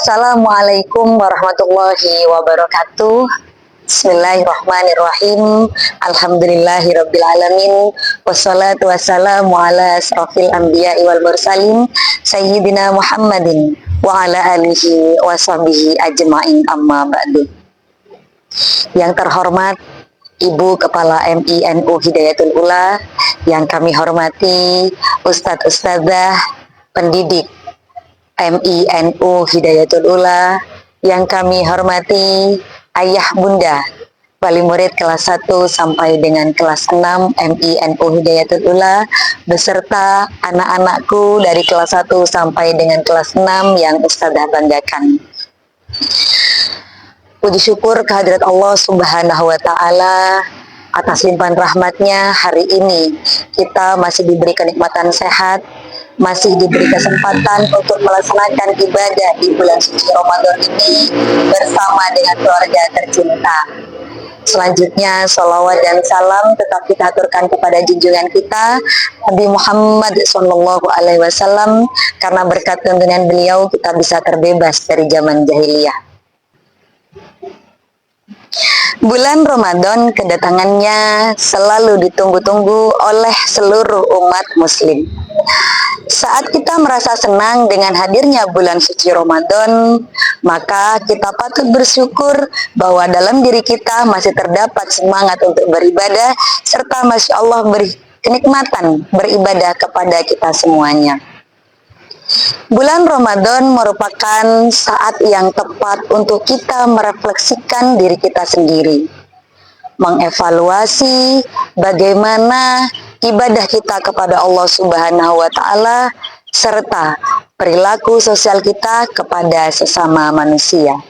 Assalamualaikum warahmatullahi wabarakatuh. Bismillahirrahmanirrahim. Alhamdulillahirrabbilalamin. Wassalatu wassalamu ala asrafil anbiya'i wal mursalin Sayyidina Muhammadin wa ala alihi wa sahbihi ajma'in, amma ba'du. Yang terhormat Ibu Kepala MI NU Hidayatul Ula, yang kami hormati Ustadz Ustadzah pendidik MI NU Hidayatul Ula, yang kami hormati Ayah Bunda wali murid kelas 1 sampai dengan kelas 6 MI NU Hidayatul Ula, beserta anak-anakku dari kelas 1 sampai dengan kelas 6 yang Ustadzah banggakan. Puji syukur kehadirat Allah Subhanahu wa Ta'ala atas limpahan rahmatnya. Hari ini kita masih diberi kenikmatan sehat, masih diberi kesempatan untuk melaksanakan ibadah di bulan suci Ramadan ini bersama dengan keluarga tercinta. Selanjutnya, sholawat dan salam tetap kita aturkan kepada junjungan kita Nabi Muhammad SAW, karena berkat tuntunan beliau kita bisa terbebas dari zaman jahiliyah. Bulan Ramadan kedatangannya selalu ditunggu-tunggu oleh seluruh umat muslim. Saat kita merasa senang dengan hadirnya bulan suci Ramadan, maka kita patut bersyukur bahwa dalam diri kita masih terdapat semangat untuk beribadah, serta Masya Allah beri kenikmatan beribadah kepada kita semuanya. Bulan Ramadan merupakan saat yang tepat untuk kita merefleksikan diri kita sendiri, mengevaluasi bagaimana ibadah kita kepada Allah Subhanahu wa Ta'ala, serta perilaku sosial kita kepada sesama manusia.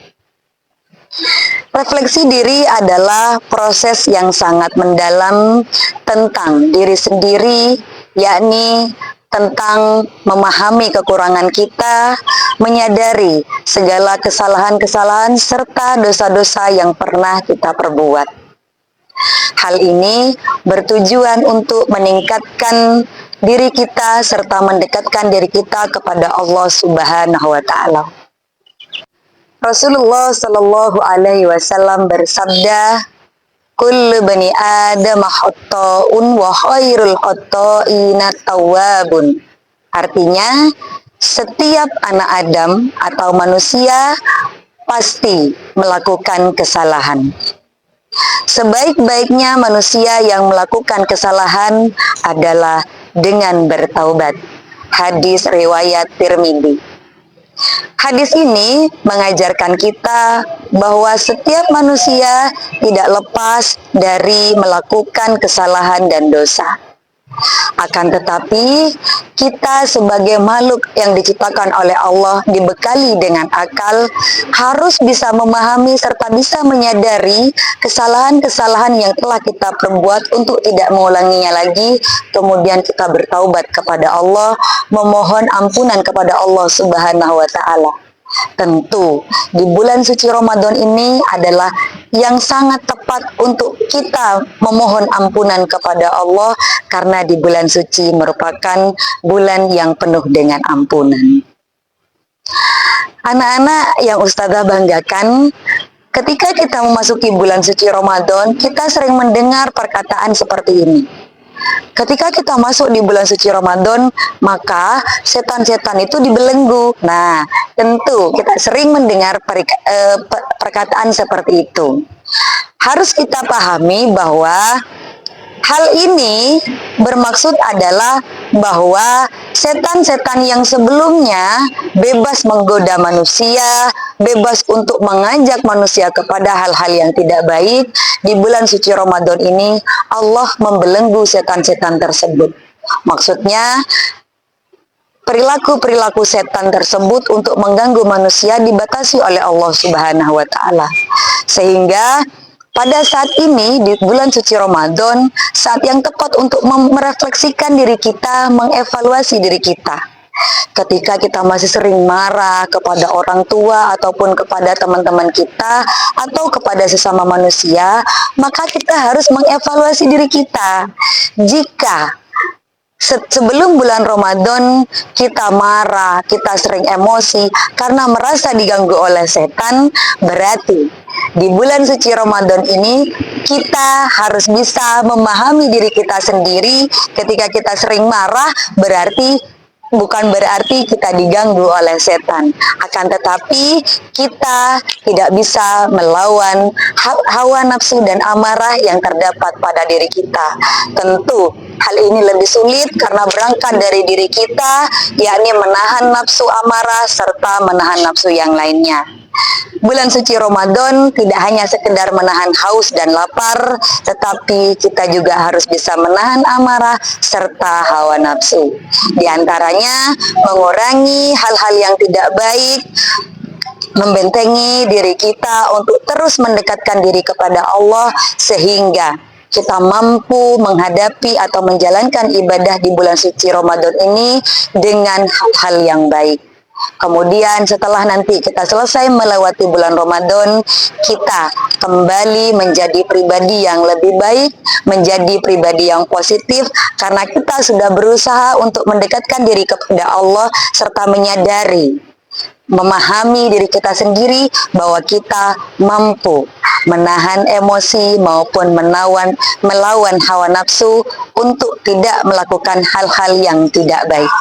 Refleksi diri adalah proses yang sangat mendalam tentang diri sendiri, yakni tentang memahami kekurangan kita, menyadari segala kesalahan-kesalahan serta dosa-dosa yang pernah kita perbuat. Hal ini bertujuan untuk meningkatkan diri kita serta mendekatkan diri kita kepada Allah Subhanahu wa Ta'ala. Rasulullah Shallallahu Alaihi Wasallam bersabda, "Kullu bani Adam khata'un wa khairul khata'ina tawwabun." Artinya, setiap anak Adam atau manusia pasti melakukan kesalahan. Sebaik-baiknya manusia yang melakukan kesalahan adalah dengan bertaubat. Hadis riwayat Tirmidzi. Hadis ini mengajarkan kita bahwa setiap manusia tidak lepas dari melakukan kesalahan dan dosa. Akan tetapi, kita sebagai makhluk yang diciptakan oleh Allah dibekali dengan akal, harus bisa memahami serta bisa menyadari kesalahan-kesalahan yang telah kita perbuat untuk tidak mengulanginya lagi. Kemudian kita bertaubat kepada Allah, memohon ampunan kepada Allah Subhanahu wa Ta'ala. Tentu di bulan suci Ramadan ini adalah yang sangat tepat untuk kita memohon ampunan kepada Allah, karena di bulan suci merupakan bulan yang penuh dengan ampunan. Anak-anak yang Ustazah banggakan, ketika kita memasuki bulan suci Ramadan, kita sering mendengar perkataan seperti ini. Ketika kita masuk di bulan suci Ramadan, maka setan-setan itu dibelenggu. Nah, tentu kita sering mendengar perkataan seperti itu. Harus kita pahami bahwa hal ini bermaksud adalah bahwa setan-setan yang sebelumnya bebas menggoda manusia, bebas untuk mengajak manusia kepada hal-hal yang tidak baik, di bulan suci Ramadan ini Allah membelenggu setan-setan tersebut. Maksudnya, perilaku-perilaku setan tersebut untuk mengganggu manusia dibatasi oleh Allah Subhanahu wa Ta'ala. Sehingga pada saat ini di bulan suci Ramadan, saat yang tepat untuk merefleksikan diri kita, mengevaluasi diri kita. Ketika kita masih sering marah kepada orang tua ataupun kepada teman-teman kita atau kepada sesama manusia, maka kita harus mengevaluasi diri kita. Jika Sebelum bulan Ramadan kita marah, kita sering emosi karena merasa diganggu oleh setan, berarti di bulan suci Ramadan ini kita harus bisa memahami diri kita sendiri. Ketika kita sering marah, bukan berarti kita diganggu oleh setan, akan tetapi kita tidak bisa melawan hawa nafsu dan amarah yang terdapat pada diri kita. Tentu hal ini lebih sulit karena berangkat dari diri kita, yakni menahan nafsu amarah serta menahan nafsu yang lainnya. Bulan suci Ramadan tidak hanya sekedar menahan haus dan lapar, tetapi kita juga harus bisa menahan amarah serta hawa nafsu. Di antaranya mengurangi hal-hal yang tidak baik, membentengi diri kita untuk terus mendekatkan diri kepada Allah sehingga kita mampu menghadapi atau menjalankan ibadah di bulan suci Ramadan ini dengan hal-hal yang baik. Kemudian setelah nanti kita selesai melewati bulan Ramadan, kita kembali menjadi pribadi yang lebih baik, menjadi pribadi yang positif, karena kita sudah berusaha untuk mendekatkan diri kepada Allah serta menyadari, memahami diri kita sendiri bahwa kita mampu menahan emosi maupun melawan hawa nafsu untuk tidak melakukan hal-hal yang tidak baik.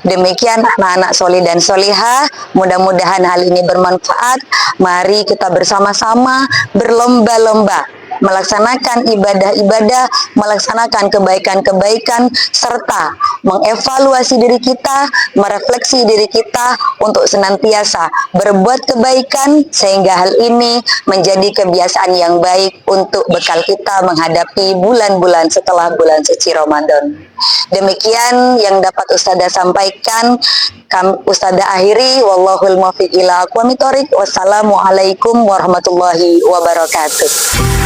Demikian anak-anak soleh dan solihah, mudah-mudahan hal ini bermanfaat. Mari kita bersama-sama berlomba-lomba melaksanakan ibadah-ibadah, melaksanakan kebaikan-kebaikan, serta mengevaluasi diri kita, merefleksi diri kita untuk senantiasa berbuat kebaikan sehingga hal ini menjadi kebiasaan yang baik untuk bekal kita menghadapi bulan-bulan setelah bulan suci Ramadan. Demikian yang dapat Ustazah sampaikan. Ustazah akhiri, wallahul muwaffiq ila aqwamit thoriq. Wassalamualaikum warahmatullahi wabarakatuh.